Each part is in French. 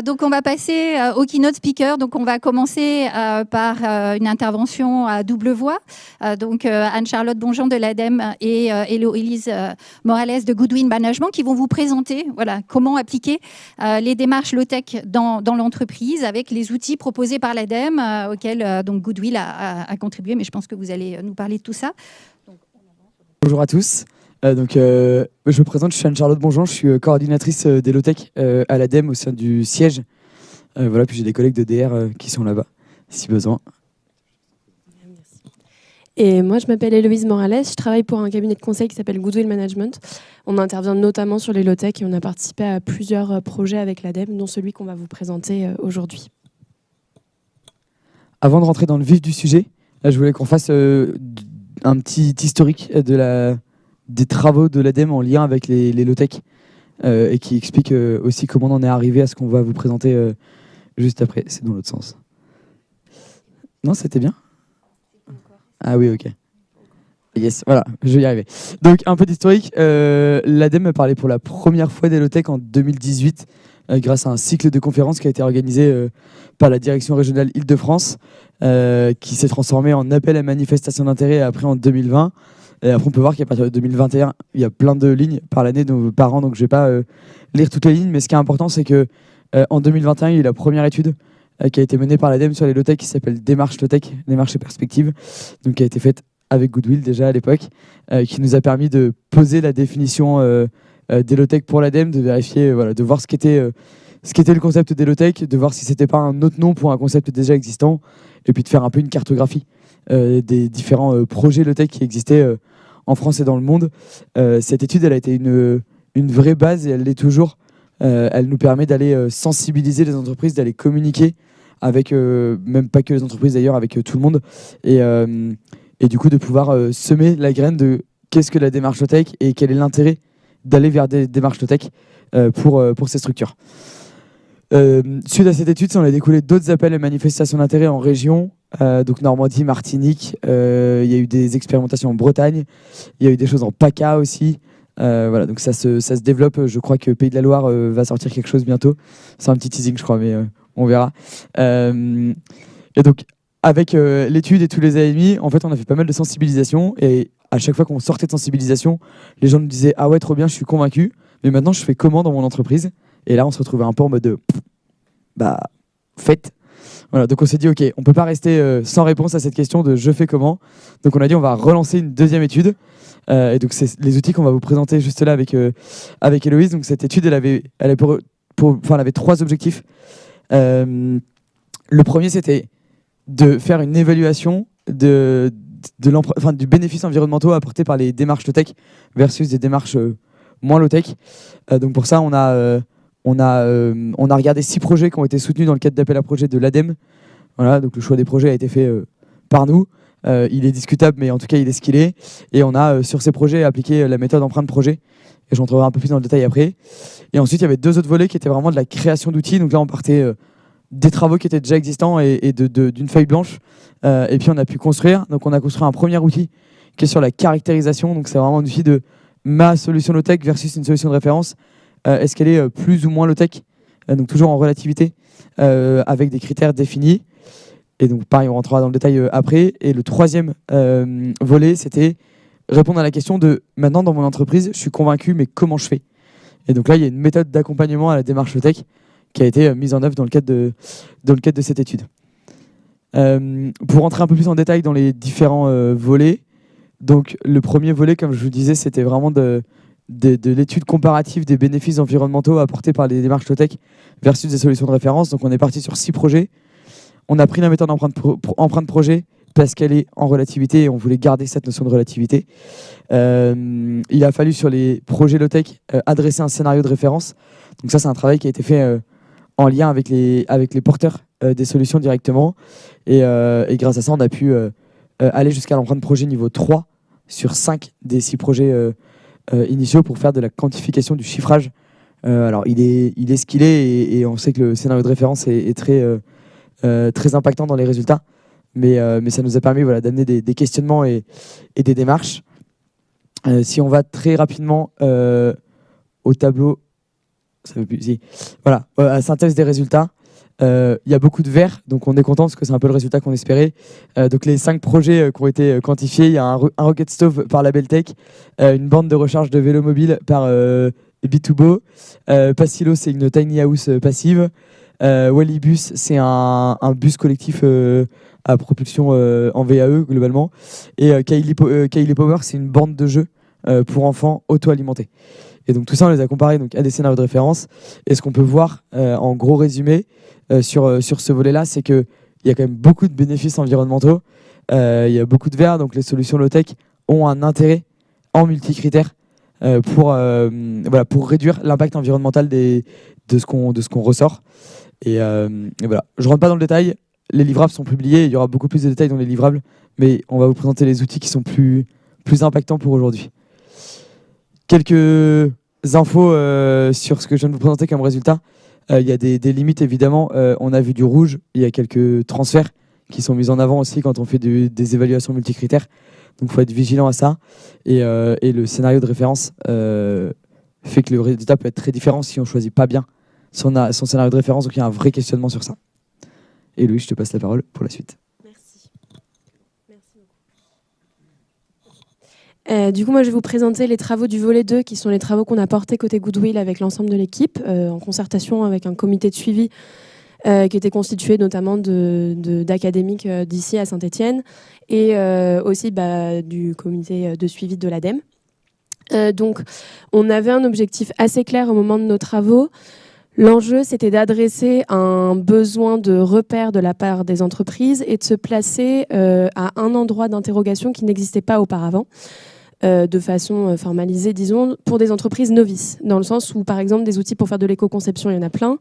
Donc, on va passer au keynote speaker. Donc, on va commencer par une intervention à double voix. Donc, Anne-Charlotte Bonjean de l'ADEME et Héloïse Morales de Goodwill Management qui vont vous présenter comment appliquer les démarches low-tech dans l'entreprise avec les outils proposés par l'ADEME auxquels donc Goodwill a contribué. Mais je pense que vous allez nous parler de tout ça. Bonjour à tous. Je me présente, je suis Anne-Charlotte Bonjean, je suis coordinatrice des low-tech à l'ADEME au sein du siège. Puis j'ai des collègues de DR qui sont là-bas, si besoin. Merci. Et moi, je m'appelle Héloïse Morales, je travaille pour un cabinet de conseil qui s'appelle Goodwill Management. On intervient notamment sur les low-tech et on a participé à plusieurs projets avec l'ADEME, dont celui qu'on va vous présenter aujourd'hui. Avant de rentrer dans le vif du sujet, je voulais qu'on fasse un petit historique des travaux de l'ADEME en lien avec les low-tech et qui explique aussi comment on en est arrivé à ce qu'on va vous présenter juste après. C'est dans l'autre sens. Non, c'était bien ? Ah oui, ok. Yes, voilà, je vais y arriver. Donc, un peu d'historique. L'ADEME a parlé pour la première fois des low-tech en 2018 grâce à un cycle de conférences qui a été organisé par la direction régionale Île-de-France qui s'est transformé en appel à manifestation d'intérêt après en 2020. Et après, on peut voir qu'à partir de 2021, il y a plein de lignes par l'année par an, donc je ne vais pas lire toutes les lignes, mais ce qui est important, c'est qu'en 2021, il y a eu la première étude qui a été menée par l'ADEME sur les low-tech qui s'appelle Démarche low-tech, Démarche et perspectives, donc qui a été faite avec Goodwill déjà à l'époque, qui nous a permis de poser la définition des low-tech pour l'ADEME, de vérifier, de voir ce qu'était le concept des low-tech, de voir si ce n'était pas un autre nom pour un concept déjà existant, et puis de faire un peu une cartographie des différents projets low-tech qui existaient en France et dans le monde. Cette étude, elle a été une vraie base et elle l'est toujours. Elle nous permet d'aller sensibiliser les entreprises, d'aller communiquer avec, même pas que les entreprises d'ailleurs, avec tout le monde. Et du coup, de pouvoir semer la graine de qu'est-ce que la démarche low-tech et quel est l'intérêt d'aller vers des démarches low-tech pour ces structures. Suite à cette étude, on a découlé d'autres appels et manifestations d'intérêt en région, donc Normandie, Martinique, il y a eu des expérimentations en Bretagne, il y a eu des choses en PACA aussi, donc ça se développe. Je crois que Pays de la Loire va sortir quelque chose bientôt, c'est un petit teasing je crois, mais on verra. Et donc avec l'étude et tous les AMI, en fait on a fait pas mal de sensibilisation et à chaque fois qu'on sortait de sensibilisation, les gens nous disaient « Ah ouais, trop bien, je suis convaincu, mais maintenant je fais comment dans mon entreprise ?» Et là, on se retrouvait un peu en mode de faites. Voilà, donc on s'est dit, ok, on ne peut pas rester sans réponse à cette question de je fais comment. Donc on a dit, on va relancer une deuxième étude. Et donc c'est les outils qu'on va vous présenter juste là avec Héloïse. Donc cette étude, elle avait trois objectifs. Le premier, c'était de faire une évaluation du bénéfice environnemental apporté par les démarches low-tech versus des démarches moins low-tech. Donc pour ça, on a regardé 6 projets qui ont été soutenus dans le cadre d'appel à projet de l'ADEME. Voilà, donc le choix des projets a été fait par nous. Il est discutable, mais en tout cas, il est ce qu'il est. Et on a, sur ces projets, appliqué la méthode empreinte projet. Et j'en rentrerai un peu plus dans le détail après. Et ensuite, il y avait 2 autres volets qui étaient vraiment de la création d'outils. Donc là, on partait des travaux qui étaient déjà existants et d'une feuille blanche. Et puis, on a pu construire. Donc, on a construit un premier outil qui est sur la caractérisation. Donc, c'est vraiment un outil de ma solution low-tech versus une solution de référence. Est-ce qu'elle est plus ou moins low-tech, donc toujours en relativité, avec des critères définis. Et donc pareil, on rentrera dans le détail après. Et le troisième volet, c'était répondre à la question de maintenant dans mon entreprise, je suis convaincu, mais comment je fais ? Et donc là, il y a une méthode d'accompagnement à la démarche low-tech qui a été mise en œuvre dans le cadre de cette étude. Pour rentrer un peu plus en détail dans les différents volets, donc le premier volet, comme je vous disais, c'était vraiment de l'étude comparative des bénéfices environnementaux apportés par les démarches low-tech versus des solutions de référence. Donc on est parti sur 6 projets. On a pris la méthode empreinte projet parce qu'elle est en relativité et on voulait garder cette notion de relativité. Il a fallu sur les projets low-tech adresser un scénario de référence. Donc ça, c'est un travail qui a été fait en lien avec les porteurs des solutions directement. Et grâce à ça, on a pu aller jusqu'à l'empreinte projet niveau 3 sur 5 des 6 projets initiaux pour faire de la quantification du chiffrage. Alors il est ce qu'il est et on sait que le scénario de référence est très impactant dans les résultats, mais ça nous a permis d'amener des questionnements et des démarches. Si on va très rapidement au tableau ça veut plus, si. Voilà, la synthèse des résultats. Il y a beaucoup de verts, donc on est content parce que c'est un peu le résultat qu'on espérait. Donc les 5 projets qui ont été quantifiés, il y a un Rocket Stove par Labeltech, une borne de recharge de vélo mobile par B2Bo, Passilo, c'est une tiny house passive, Wallybus, c'est un bus collectif à propulsion en VAE globalement, et Kylie Power, c'est une borne de jeu pour enfants auto-alimentés. Et donc tout ça, on les a comparés donc, à des scénarios de référence. Et ce qu'on peut voir en gros résumé sur ce volet-là, c'est qu'il y a quand même beaucoup de bénéfices environnementaux. Il y a beaucoup de verts, donc les solutions low-tech ont un intérêt en multicritères pour réduire l'impact environnemental de ce qu'on ressort. Et voilà. Je ne rentre pas dans le détail. Les livrables sont publiés. Il y aura beaucoup plus de détails dans les livrables. Mais on va vous présenter les outils qui sont plus impactants pour aujourd'hui. Quelques infos sur ce que je viens de vous présenter comme résultat. Il y a des limites évidemment. On a vu du rouge. Il y a quelques transferts qui sont mis en avant aussi quand on fait des évaluations multicritères. Donc il faut être vigilant à ça. Et le scénario de référence fait que le résultat peut être très différent si on ne choisit pas bien son scénario de référence. Donc il y a un vrai questionnement sur ça. Et Louis, je te passe la parole pour la suite. Du coup, moi, je vais vous présenter les travaux du volet 2, qui sont les travaux qu'on a portés côté Goodwill avec l'ensemble de l'équipe, en concertation avec un comité de suivi qui était constitué notamment d'académiques d'ici à Saint-Étienne et aussi du comité de suivi de l'ADEME. Donc, on avait un objectif assez clair au moment de nos travaux. L'enjeu, c'était d'adresser un besoin de repère de la part des entreprises et de se placer à un endroit d'interrogation qui n'existait pas auparavant. De façon formalisée, disons, pour des entreprises novices, dans le sens où, par exemple, des outils pour faire de l'éco-conception, il y en a plein,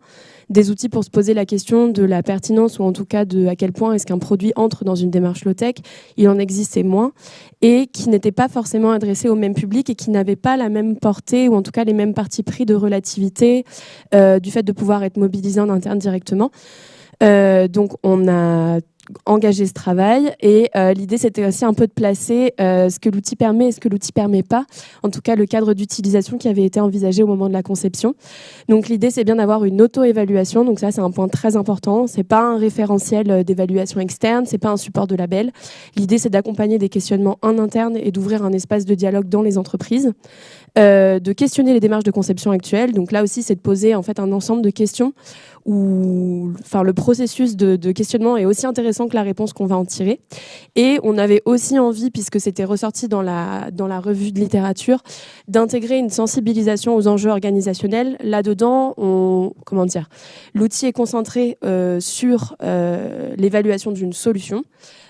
des outils pour se poser la question de la pertinence, ou en tout cas de à quel point est-ce qu'un produit entre dans une démarche low-tech, il en existait moins, et qui n'étaient pas forcément adressés au même public et qui n'avaient pas la même portée, ou en tout cas les mêmes partis pris de relativité, du fait de pouvoir être mobilisé en interne directement. Donc, on a engager ce travail et l'idée c'était aussi un peu de placer ce que l'outil permet et ce que l'outil permet pas, en tout cas le cadre d'utilisation qui avait été envisagé au moment de la conception. Donc l'idée c'est bien d'avoir une auto-évaluation, donc ça c'est un point très important, c'est pas un référentiel d'évaluation externe, c'est pas un support de label, l'idée c'est d'accompagner des questionnements en interne et d'ouvrir un espace de dialogue dans les entreprises, de questionner les démarches de conception actuelles, donc là aussi c'est de poser en fait un ensemble de questions où le processus de questionnement est aussi intéressant que la réponse qu'on va en tirer. Et on avait aussi envie, puisque c'était ressorti dans la revue de littérature, d'intégrer une sensibilisation aux enjeux organisationnels. Là-dedans, l'outil est concentré sur l'évaluation d'une solution.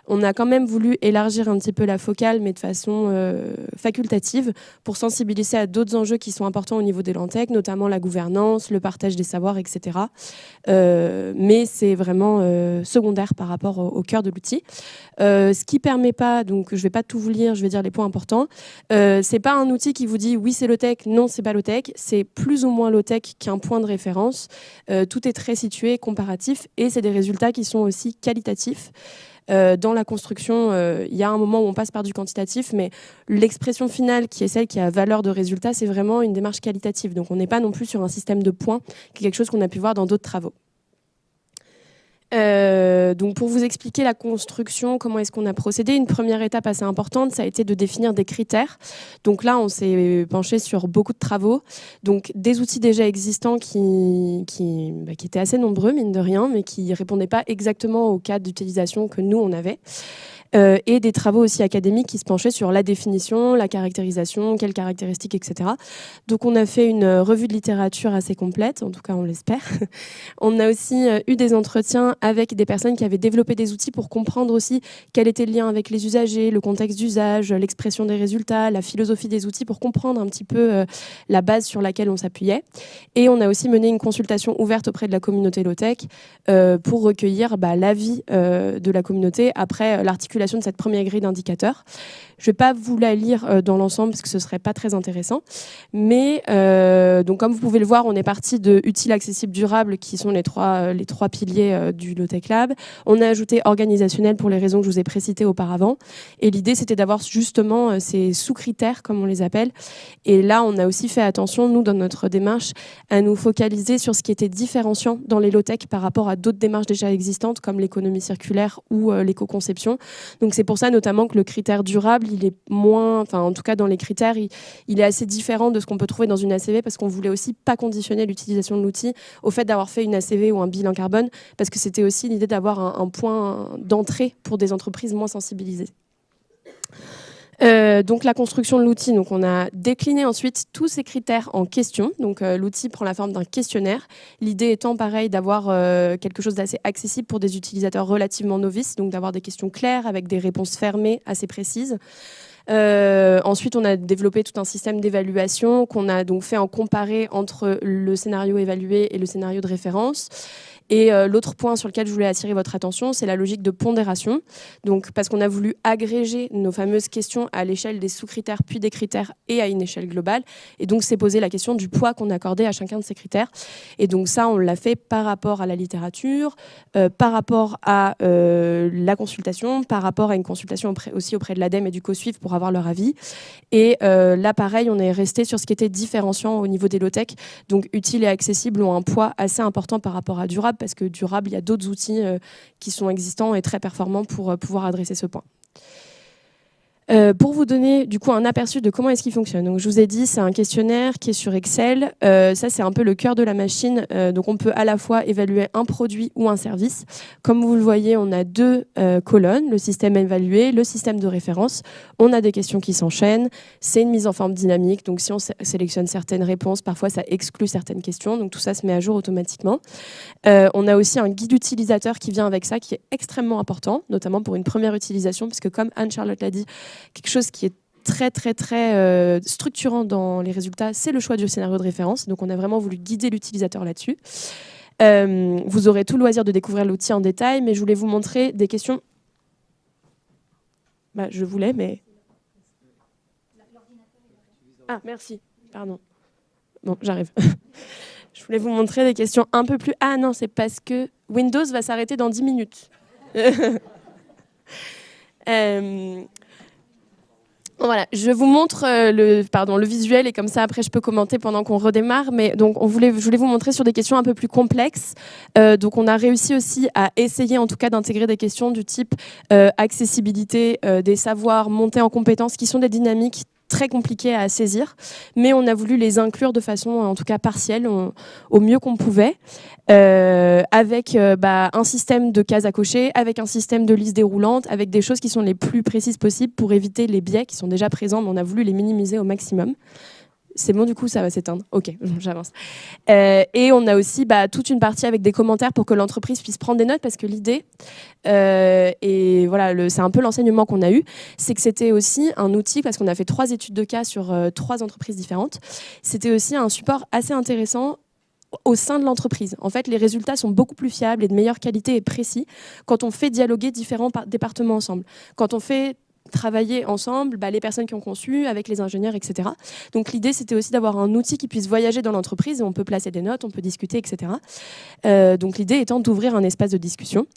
On a quand même voulu élargir un petit peu la focale, mais de façon facultative, pour sensibiliser à d'autres enjeux qui sont importants au niveau des Lentec, notamment la gouvernance, le partage des savoirs, etc. Mais c'est vraiment secondaire par rapport au cœur de l'outil. Ce qui permet pas, donc je vais pas tout vous lire, je vais dire les points importants. C'est pas un outil qui vous dit oui c'est low-tech, non c'est pas low-tech. C'est plus ou moins low-tech qu'un point de référence. Tout est très situé, comparatif, et c'est des résultats qui sont aussi qualitatifs. Dans la construction, il y a un moment où on passe par du quantitatif, mais l'expression finale, qui est celle qui a valeur de résultat, c'est vraiment une démarche qualitative. Donc on n'est pas non plus sur un système de points, qui est quelque chose qu'on a pu voir dans d'autres travaux. Donc pour vous expliquer la construction, comment est-ce qu'on a procédé, une première étape assez importante, ça a été de définir des critères. Donc là, on s'est penché sur beaucoup de travaux, donc des outils déjà existants qui étaient assez nombreux, mine de rien, mais qui ne répondaient pas exactement au cadre d'utilisation que nous, on avait. Et des travaux aussi académiques qui se penchaient sur la définition, la caractérisation, quelles caractéristiques, etc. Donc on a fait une revue de littérature assez complète, en tout cas on l'espère. On a aussi eu des entretiens avec des personnes qui avaient développé des outils pour comprendre aussi quel était le lien avec les usagers, le contexte d'usage, l'expression des résultats, la philosophie des outils, pour comprendre un petit peu la base sur laquelle on s'appuyait. Et on a aussi mené une consultation ouverte auprès de la communauté low-tech pour recueillir l'avis de la communauté après l'articulation l'articulation de cette première grille d'indicateurs. Je ne vais pas vous la lire dans l'ensemble parce que ce ne serait pas très intéressant. Mais donc, comme vous pouvez le voir, on est parti de utile, accessible, durable, qui sont les trois piliers du Low-Tech Lab. On a ajouté organisationnel pour les raisons que je vous ai précitées auparavant. Et l'idée, c'était d'avoir justement ces sous-critères, comme on les appelle. Et là, on a aussi fait attention, nous, dans notre démarche, à nous focaliser sur ce qui était différenciant dans les low-tech par rapport à d'autres démarches déjà existantes, comme l'économie circulaire ou l'éco-conception. Donc, c'est pour ça, notamment, que le critère durable, il est moins, enfin en tout cas dans les critères, il est assez différent de ce qu'on peut trouver dans une ACV parce qu'on voulait aussi pas conditionner l'utilisation de l'outil au fait d'avoir fait une ACV ou un bilan carbone parce que c'était aussi l'idée d'avoir un point d'entrée pour des entreprises moins sensibilisées. Donc la construction de l'outil, donc on a décliné ensuite tous ces critères en questions. Donc l'outil prend la forme d'un questionnaire. L'idée étant pareil d'avoir quelque chose d'assez accessible pour des utilisateurs relativement novices, donc d'avoir des questions claires avec des réponses fermées assez précises. Ensuite, on a développé tout un système d'évaluation qu'on a donc fait en comparé entre le scénario évalué et le scénario de référence. Et l'autre point sur lequel je voulais attirer votre attention, c'est la logique de pondération. Donc, parce qu'on a voulu agréger nos fameuses questions à l'échelle des sous-critères, puis des critères et à une échelle globale. Et donc, c'est poser la question du poids qu'on accordait à chacun de ces critères. Et donc, ça, on l'a fait par rapport à la littérature, par rapport à la consultation, par rapport à une consultation aussi auprès de l'ADEME et du COSUIF pour avoir leur avis. Et là, pareil, on est resté sur ce qui était différenciant au niveau des low-tech. Donc, utile et accessible ont un poids assez important par rapport à durable, parce que durable, il y a d'autres outils qui sont existants et très performants pour pouvoir adresser ce point. Pour vous donner du coup un aperçu de comment est-ce qu'il fonctionne. Donc, je vous ai dit, c'est un questionnaire qui est sur Excel. Ça, c'est un peu le cœur de la machine. Donc, on peut à la fois évaluer un produit ou un service. Comme vous le voyez, on a deux colonnes, le système évalué, le système de référence. On a des questions qui s'enchaînent. C'est une mise en forme dynamique. Donc, si on sélectionne certaines réponses, parfois, ça exclut certaines questions. Donc, tout ça se met à jour automatiquement. On a aussi un guide utilisateur qui vient avec ça, qui est extrêmement important, notamment pour une première utilisation, puisque comme Anne-Charlotte l'a dit, quelque chose qui est très structurant dans les résultats, c'est le choix du scénario de référence. Donc on a vraiment voulu guider l'utilisateur là-dessus. Vous aurez tout le loisir de découvrir l'outil en détail, mais je voulais vous montrer des questions. Je voulais, mais... Ah, merci. Pardon. Bon, j'arrive. Je voulais vous montrer des questions un peu plus... Ah non, c'est parce que Windows va s'arrêter dans 10 minutes. Voilà, je vous montre le visuel et comme ça après je peux commenter pendant qu'on redémarre. Mais donc je voulais vous montrer sur des questions un peu plus complexes. Donc on a réussi aussi à essayer en tout cas d'intégrer des questions du type accessibilité, des savoirs, montée en compétences, qui sont des dynamiques très compliquées à saisir, mais on a voulu les inclure de façon en tout cas partielle, au mieux qu'on pouvait, avec un système de cases à cocher, avec un système de liste déroulante, avec des choses qui sont les plus précises possibles pour éviter les biais qui sont déjà présents, mais on a voulu les minimiser au maximum. C'est bon, du coup, ça va s'éteindre. Ok, j'avance. Et on a aussi toute une partie avec des commentaires pour que l'entreprise puisse prendre des notes, parce que l'idée, et voilà, c'est un peu l'enseignement qu'on a eu, c'est que c'était aussi un outil, parce qu'on a fait 3 études de cas sur 3 entreprises différentes, c'était aussi un support assez intéressant au sein de l'entreprise. En fait, les résultats sont beaucoup plus fiables et de meilleure qualité et précis quand on fait dialoguer différents départements ensemble. Quand on fait travailler ensemble, les personnes qui ont conçu, avec les ingénieurs, etc. Donc l'idée, c'était aussi d'avoir un outil qui puisse voyager dans l'entreprise, et on peut placer des notes, on peut discuter, etc. Donc l'idée étant d'ouvrir un espace de discussion.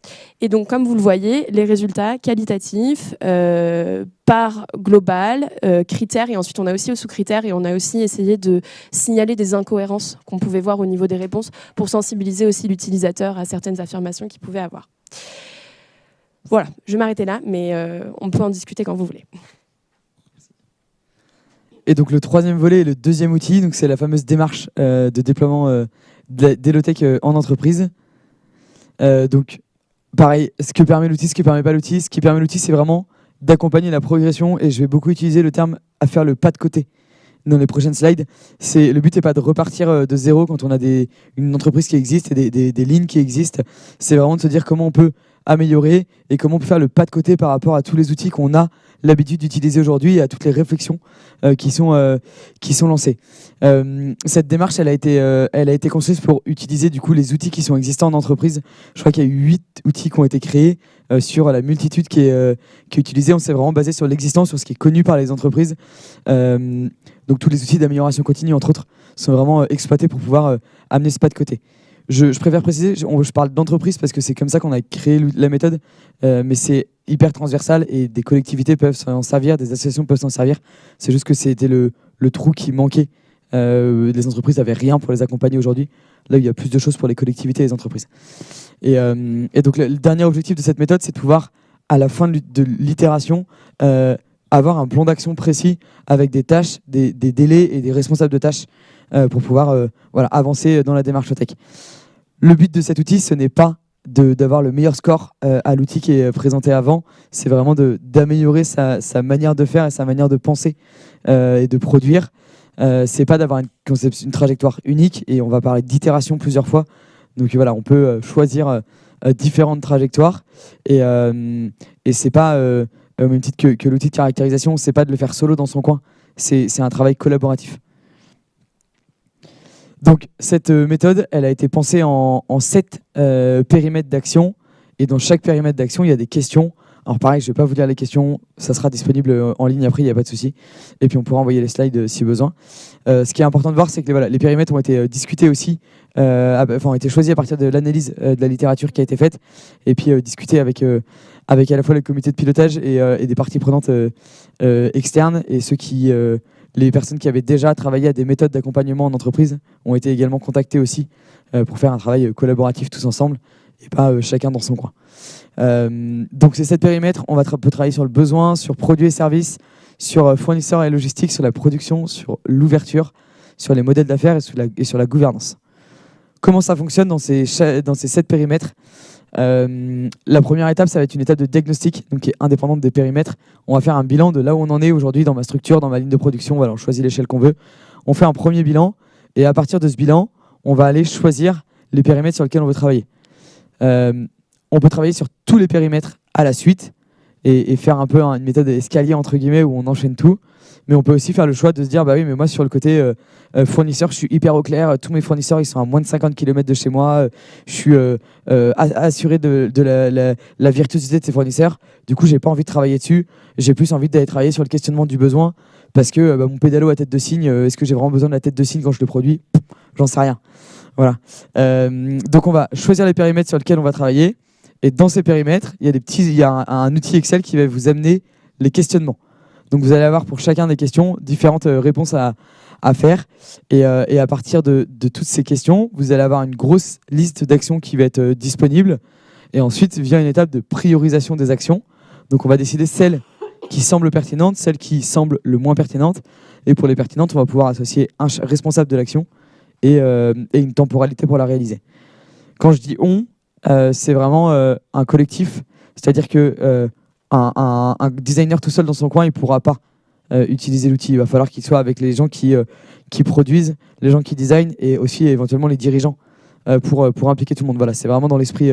Et donc, comme vous le voyez, les résultats qualitatifs, par global, critères, et ensuite on a aussi aux sous-critères, et on a aussi essayé de signaler des incohérences qu'on pouvait voir au niveau des réponses pour sensibiliser aussi l'utilisateur à certaines affirmations qu'il pouvait avoir. Voilà, je vais m'arrêter là, mais on peut en discuter quand vous voulez. Et donc le troisième volet est le deuxième outil, donc c'est la fameuse démarche de déploiement des low-tech en entreprise. Donc pareil, ce que permet l'outil, ce que permet pas l'outil. Ce qui permet l'outil, c'est vraiment d'accompagner la progression, et je vais beaucoup utiliser le terme à faire le pas de côté. dans les prochaines slides. Le but n'est pas de repartir de zéro quand on a une entreprise qui existe et des lignes qui existent. C'est vraiment de se dire comment on peut améliorer et comment on peut faire le pas de côté par rapport à tous les outils qu'on a l'habitude d'utiliser aujourd'hui et à toutes les réflexions qui sont lancées. Cette démarche, elle a été construite pour utiliser du coup les outils qui sont existants en entreprise. Je crois qu'il y a eu 8 outils qui ont été créés sur la multitude qui est utilisée. On s'est vraiment basé sur l'existant, sur ce qui est connu par les entreprises. Donc tous les outils d'amélioration continue, entre autres, sont vraiment exploités pour pouvoir amener ce pas de côté. Je préfère préciser, je parle d'entreprise parce que c'est comme ça qu'on a créé la méthode, mais c'est hyper transversal et des collectivités peuvent s'en servir, des associations peuvent s'en servir. C'est juste que c'était le trou qui manquait. Les entreprises n'avaient rien pour les accompagner aujourd'hui. Là, il y a plus de choses pour les collectivités et les entreprises. Et donc, le dernier objectif de cette méthode, c'est de pouvoir, à la fin de l'itération, avoir un plan d'action précis avec des tâches, des délais et des responsables de tâches pour pouvoir avancer dans la démarche tech. Le but de cet outil, ce n'est pas d'avoir le meilleur score à l'outil qui est présenté avant, c'est vraiment d'améliorer sa manière de faire et sa manière de penser et de produire. C'est pas d'avoir une trajectoire unique, et on va parler d'itération plusieurs fois. Donc voilà, on peut choisir différentes trajectoires et c'est pas au même titre que l'outil de caractérisation, c'est pas de le faire solo dans son coin, c'est un travail collaboratif. Donc cette méthode, elle a été pensée en 7 périmètres d'action, et dans chaque périmètre d'action, il y a des questions. Alors pareil, je ne vais pas vous lire les questions, ça sera disponible en ligne après, il n'y a pas de souci. Et puis on pourra envoyer les slides si besoin. Ce qui est important de voir, c'est que les périmètres ont été discutés aussi, ont été choisis à partir de l'analyse de la littérature qui a été faite, et puis discutés avec à la fois le comité de pilotage et des parties prenantes externes, et les personnes qui avaient déjà travaillé à des méthodes d'accompagnement en entreprise ont été également contactées aussi pour faire un travail collaboratif tous ensemble et pas chacun dans son coin. Donc c'est 7 périmètres, on peut travailler sur le besoin, sur produits et services, sur fournisseurs et logistique, sur la production, sur l'ouverture, sur les modèles d'affaires et sur la gouvernance. Comment ça fonctionne dans ces 7 périmètres ? La première étape, ça va être une étape de diagnostic, donc qui est indépendante des périmètres. On va faire un bilan de là où on en est aujourd'hui dans ma structure, dans ma ligne de production. Voilà, on choisit l'échelle qu'on veut. On fait un premier bilan, et à partir de ce bilan, on va aller choisir les périmètres sur lesquels on veut travailler. On peut travailler sur tous les périmètres à la suite et faire un peu une méthode escalier entre guillemets où on enchaîne tout. Mais on peut aussi faire le choix de se dire, bah oui, mais moi sur le côté fournisseur, je suis hyper au clair. Tous mes fournisseurs, ils sont à moins de 50 km de chez moi. Je suis assuré de la virtuosité de ces fournisseurs. Du coup, j'ai pas envie de travailler dessus. J'ai plus envie d'aller travailler sur le questionnement du besoin, parce que mon pédalo à tête de cygne, est-ce que j'ai vraiment besoin de la tête de cygne quand je le produis ? J'en sais rien. Voilà. Donc on va choisir les périmètres sur lesquels on va travailler. Et dans ces périmètres, il y a un outil Excel qui va vous amener les questionnements. Donc vous allez avoir pour chacun des questions différentes réponses à faire. Et à partir de toutes ces questions, vous allez avoir une grosse liste d'actions qui va être disponible. Et ensuite vient une étape de priorisation des actions. Donc on va décider celles qui semblent pertinentes, celles qui semblent le moins pertinentes. Et pour les pertinentes, on va pouvoir associer un responsable de l'action et une temporalité pour la réaliser. Quand je dis on, c'est vraiment un collectif. C'est-à-dire que un designer tout seul dans son coin, il ne pourra pas utiliser l'outil. Il va falloir qu'il soit avec les gens qui produisent, les gens qui designent, et aussi éventuellement les dirigeants pour impliquer tout le monde. Voilà, c'est vraiment dans l'esprit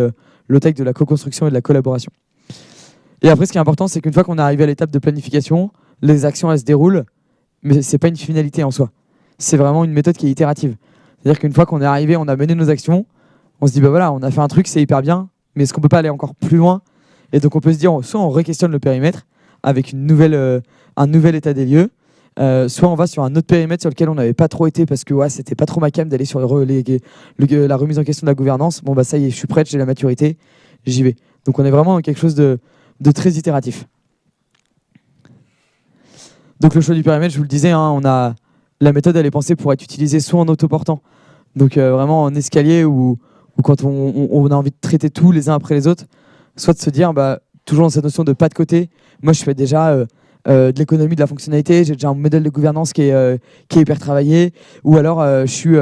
low-tech de la co-construction et de la collaboration. Et après, ce qui est important, c'est qu'une fois qu'on est arrivé à l'étape de planification, les actions, elles se déroulent, mais ce n'est pas une finalité en soi. C'est vraiment une méthode qui est itérative. C'est-à-dire qu'une fois qu'on est arrivé, on a mené nos actions, on se dit, bah voilà, on a fait un truc, c'est hyper bien, mais est-ce qu'on ne peut pas aller encore plus loin ? Et donc on peut se dire, soit on re-questionne le périmètre avec un nouvel état des lieux, soit on va sur un autre périmètre sur lequel on n'avait pas trop été parce que c'était pas trop ma cam d'aller sur la remise en question de la gouvernance. Bon bah ça y est, je suis prête, j'ai la maturité, j'y vais. Donc on est vraiment dans quelque chose de très itératif. Donc le choix du périmètre, je vous le disais, la méthode elle est pensée pour être utilisée soit en autoportant, donc vraiment en escalier ou quand on a envie de traiter tout les uns après les autres, soit de se dire, toujours dans cette notion de pas de côté, moi je fais déjà de l'économie, de la fonctionnalité, j'ai déjà un modèle de gouvernance qui est hyper travaillé, ou alors je suis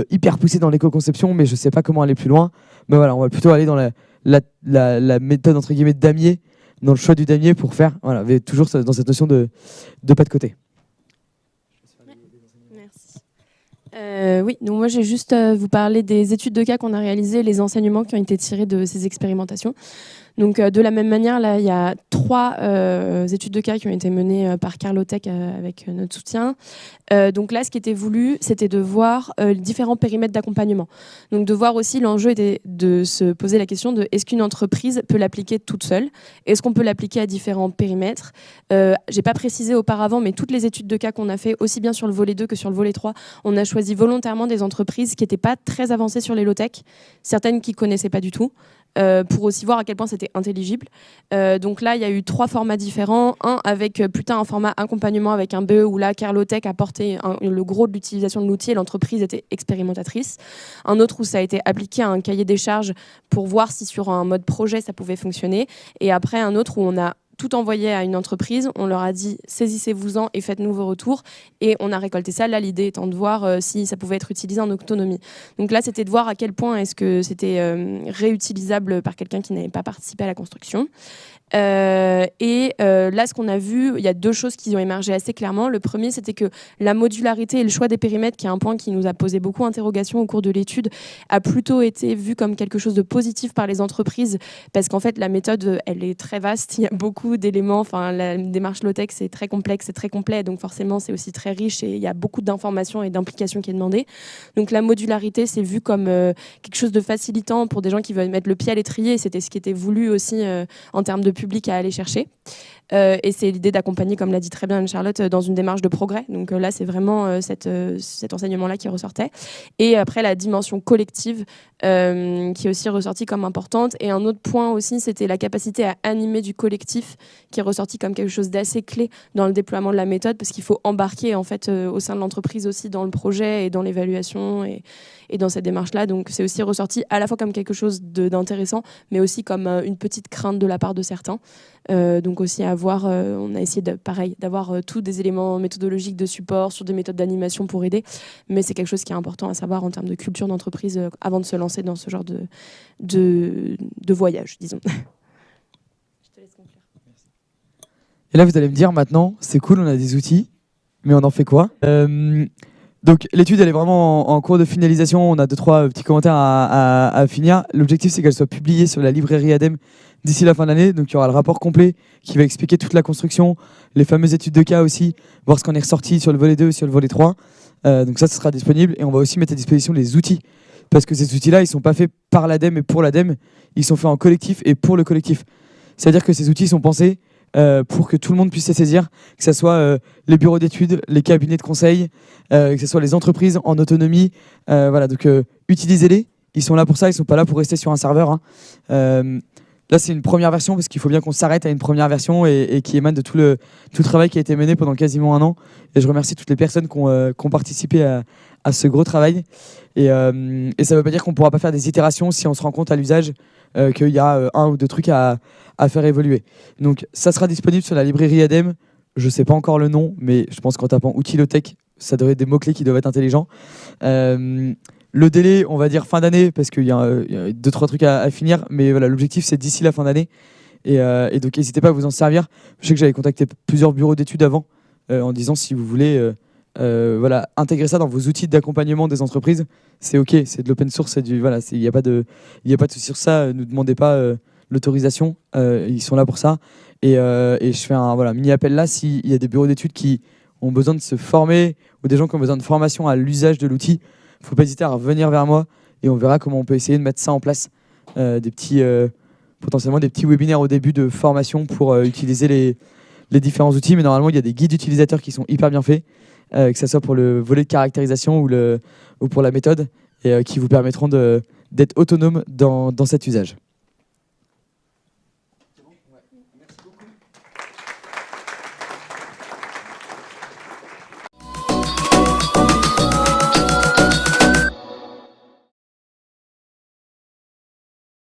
hyper poussé dans l'éco-conception, mais je ne sais pas comment aller plus loin. Mais voilà, on va plutôt aller dans la méthode entre guillemets damier, dans le choix du damier pour faire, toujours dans cette notion de pas de côté. Oui, donc moi, je vais juste vous parler des études de cas qu'on a réalisées, les enseignements qui ont été tirés de ces expérimentations. Donc, de la même manière, là, il y a 3 études de cas qui ont été menées par Carlotech avec notre soutien. Donc là, ce qui était voulu, c'était de voir les différents périmètres d'accompagnement. Donc, de voir aussi, l'enjeu était de se poser la question de est-ce qu'une entreprise peut l'appliquer toute seule? Est-ce qu'on peut l'appliquer à différents périmètres? J'ai pas précisé auparavant, mais toutes les études de cas qu'on a fait, aussi bien sur le volet 2 que sur le volet 3, on a choisi volontairement des entreprises qui n'étaient pas très avancées sur les low-tech, certaines qui connaissaient pas du tout. Pour aussi voir à quel point c'était intelligible. Donc là, il y a eu 3 formats différents. Un avec plutôt un format accompagnement avec un BE où là, Carlotech a porté le gros de l'utilisation de l'outil et l'entreprise était expérimentatrice. Un autre où ça a été appliqué à un cahier des charges pour voir si sur un mode projet, ça pouvait fonctionner. Et après, un autre où on a tout envoyé à une entreprise, on leur a dit saisissez-vous-en et faites-nous vos retours, et on a récolté ça. Là, l'idée étant de voir si ça pouvait être utilisé en autonomie. Donc là, c'était de voir à quel point est-ce que c'était réutilisable par quelqu'un qui n'avait pas participé à la construction. Là, ce qu'on a vu, il y a 2 choses qui ont émergé assez clairement. Le premier, c'était que la modularité et le choix des périmètres, qui est un point qui nous a posé beaucoup d'interrogations au cours de l'étude, a plutôt été vu comme quelque chose de positif par les entreprises, parce qu'en fait, la méthode, elle est très vaste. Il y a beaucoup d'éléments. Enfin, la démarche low-tech, c'est très complexe, c'est très complet, donc forcément, c'est aussi très riche et il y a beaucoup d'informations et d'implications qui est demandé. Donc, la modularité, c'est vu comme quelque chose de facilitant pour des gens qui veulent mettre le pied à l'étrier. C'était ce qui était voulu aussi en termes de public à aller chercher. Et c'est l'idée d'accompagner, comme l'a dit très bien Anne-Charlotte, dans une démarche de progrès. Donc là, c'est vraiment cet enseignement-là qui ressortait. Et après, la dimension collective qui est aussi ressortie comme importante. Et un autre point aussi, c'était la capacité à animer du collectif, qui est ressorti comme quelque chose d'assez clé dans le déploiement de la méthode, parce qu'il faut embarquer en fait au sein de l'entreprise aussi dans le projet et dans l'évaluation et dans cette démarche-là. Donc c'est aussi ressorti à la fois comme quelque chose d'intéressant, mais aussi comme une petite crainte de la part de certains. Donc aussi à voir, on a essayé d'avoir tous des éléments méthodologiques de support sur des méthodes d'animation pour aider, mais c'est quelque chose qui est important à savoir en termes de culture d'entreprise avant de se lancer dans ce genre de voyage, disons. Je te laisse conclure. Et là, vous allez me dire maintenant, c'est cool, on a des outils, mais on en fait quoi? Donc l'étude, elle est vraiment en cours de finalisation. On a 2-3 petits commentaires à finir. L'objectif, c'est qu'elle soit publiée sur la librairie ADEME d'ici la fin de l'année. Donc il y aura le rapport complet qui va expliquer toute la construction, les fameuses études de cas aussi, voir ce qu'on est ressorti sur le volet 2 et sur le volet 3. Donc ça sera disponible. Et on va aussi mettre à disposition les outils. Parce que ces outils-là, ils ne sont pas faits par l'ADEME et pour l'ADEME. Ils sont faits en collectif et pour le collectif. C'est-à-dire que ces outils sont pensés pour que tout le monde puisse se saisir, que ce soit les bureaux d'études, les cabinets de conseil, que ce soit les entreprises en autonomie. Voilà, donc utilisez-les. Ils sont là pour ça, ils ne sont pas là pour rester sur un serveur. Hein. Là, c'est une première version parce qu'il faut bien qu'on s'arrête à une première version et qui émane de tout le travail qui a été mené pendant quasiment 1 an. Et je remercie toutes les personnes qui ont participé à ce gros travail. Et ça ne veut pas dire qu'on ne pourra pas faire des itérations si on se rend compte à l'usage qu'il y a 1 ou 2 trucs à faire évoluer. Donc ça sera disponible sur la librairie ADEME. Je ne sais pas encore le nom, mais je pense qu'en tapant outils low-tech, ça devrait être des mots-clés qui doivent être intelligents. Le délai, on va dire fin d'année, parce qu'il y a 2-3 trucs à finir, mais voilà, l'objectif c'est d'ici la fin d'année. Et donc n'hésitez pas à vous en servir. Je sais que j'avais contacté plusieurs bureaux d'études avant en disant si vous voulez voilà, intégrer ça dans vos outils d'accompagnement des entreprises, c'est ok, c'est de l'open source, voilà, il n'y a pas de souci sur ça, ne demandez pas l'autorisation, ils sont là pour ça. Et je fais un mini appel là, s'il y a des bureaux d'études qui ont besoin de se former ou des gens qui ont besoin de formation à l'usage de l'outil, il ne faut pas hésiter à revenir vers moi et on verra comment on peut essayer de mettre ça en place, potentiellement des petits webinaires au début de formation pour utiliser les différents outils, mais normalement il y a des guides utilisateurs qui sont hyper bien faits, que ce soit pour le volet de caractérisation ou pour la méthode, et qui vous permettront d'être autonome dans cet usage.